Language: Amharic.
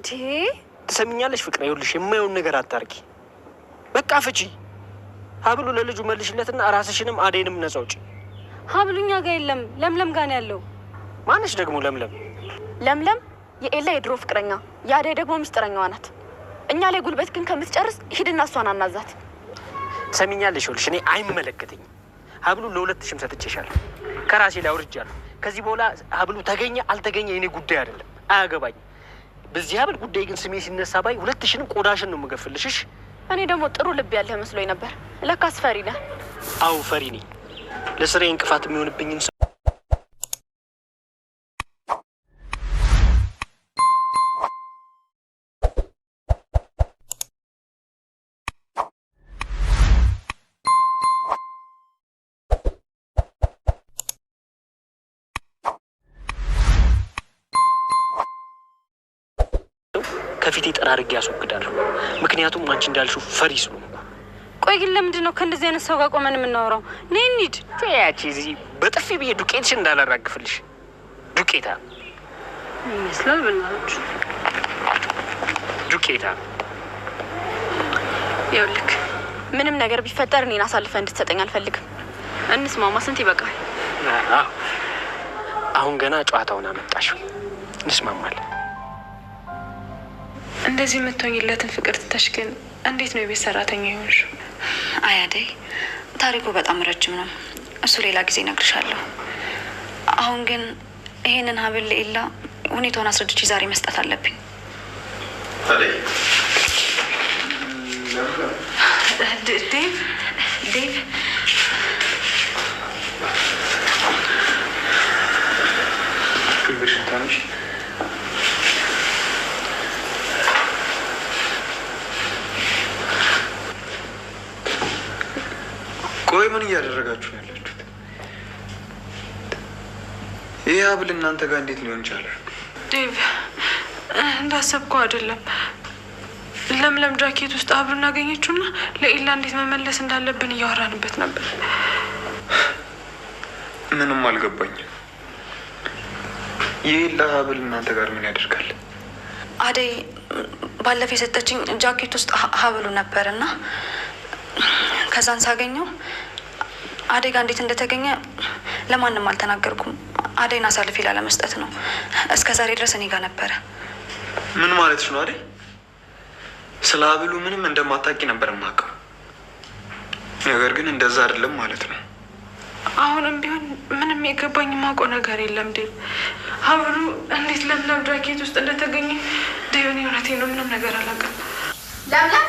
እንዴ ትሰሚኛለሽ ፍቅር? ይኸውልሽ የማይሆን ነገር አታርጊ። በቃ ፍቺ። ሀብሉ ለልጁ መልሽለትና ራስሽንም አዴንም ነፃ ውጪ። ሀብሉ እኛ ጋር የለም፣ ለምለም ጋር ነው ያለው። ማነሽ ደግሞ ለምለም? ለምለም የኤላ የድሮ ፍቅረኛ፣ የአደይ ደግሞ ሚስጥረኛዋ ናት። እኛ ላይ ጉልበት ግን ከምትጨርስ ሂድና እሷን አናዛት። ትሰሚኛለሽ? ይኸውልሽ እኔ አይመለከተኝም። ሀብሉ ለሁለትሽም ሰጥቼሻለሁ፣ ከራሴ ላይ አውርጃለሁ። ከዚህ በኋላ ሀብሉ ተገኘ አልተገኘ የኔ ጉዳይ አይደለም፣ አያገባኝም። በዚህ ሀብል ጉዳይ ግን ስሜ ሲነሳ ባይ ሁለትሽንም ቆዳሽን ነው የምገፍልሽሽ። እኔ ደግሞ ጥሩ ልብ ያለህ መስሎኝ ነበር። ለካስ ፈሪ ነህ። አዎ ፈሪ ነኝ። ለስራዬ እንቅፋት የሚሆንብኝን ሰው ከፊቴ ጠራርጌ ያስወግዳለሁ። ምክንያቱም አንቺ እንዳልሽው ፈሪ ስለሆንኩ። ቆይ ግን ለምንድን ነው ከእንደዚህ አይነት ሰው ጋር ቆመን የምናወራው? ነይ እንሂድ። ያቺ እዚህ በጥፊ ብዬ ዱቄትሽን እንዳላራግፍልሽ። ዱቄታ ይመስላል። በእናትሽ ዱቄታ። ይኸውልህ ምንም ነገር ቢፈጠር እኔን አሳልፈህ እንድትሰጠኝ አልፈልግም። እንስማማ። ስንት ይበቃል? አሁን ገና ጨዋታውን አመጣሽው። እንስማማለን። እንደዚህ የምትሆኝለትን ፍቅር ትተሽ ግን እንዴት ነው የቤት ሰራተኛ የሆንሽው? አይ አደይ፣ ታሪኩ በጣም ረጅም ነው። እሱ ሌላ ጊዜ እነግርሻለሁ። አሁን ግን ይሄንን ሀብል ለኤላ ሁኔታውን አስረድቼ ዛሬ መስጠት አለብኝ። ዴቭ ቆይ ምን እያደረጋችሁ ነው ያላችሁት? ይህ ሀብል እናንተ ጋር እንዴት ሊሆን ቻለ? ዴቭ እንዳሰብከው አይደለም። ለምለም ጃኬት ውስጥ ሀብሉን እናገኘችውና ለኤላ እንዴት መመለስ እንዳለብን እያወራንበት ነበር። ምንም አልገባኝም። የኤላ ሀብል እናንተ ጋር ምን ያደርጋል? አደይ ባለፈው የሰጠችኝ ጃኬት ውስጥ ሀብሉ ነበር እና ከዛን ሳገኘው አደይ ጋር እንዴት እንደተገኘ ለማንም አልተናገርኩም። አደይን አሳልፌ ላለመስጠት ነው። እስከ ዛሬ ድረስ እኔ ጋር ነበረ። ምን ማለትሽ ነው አደይ? ስለ ሀብሉ ምንም እንደማታውቂ ነበር የማውቀው። ነገር ግን እንደዛ አይደለም ማለት ነው። አሁንም ቢሆን ምንም የገባኝ የማውቀው ነገር የለም ዴቭ። ሀብሉ እንዴት ለምለም ጃኬት ውስጥ እንደተገኘ ዴቭ፣ እኔ እውነቴን ነው፣ ምንም ነገር አላውቅም። ለምለም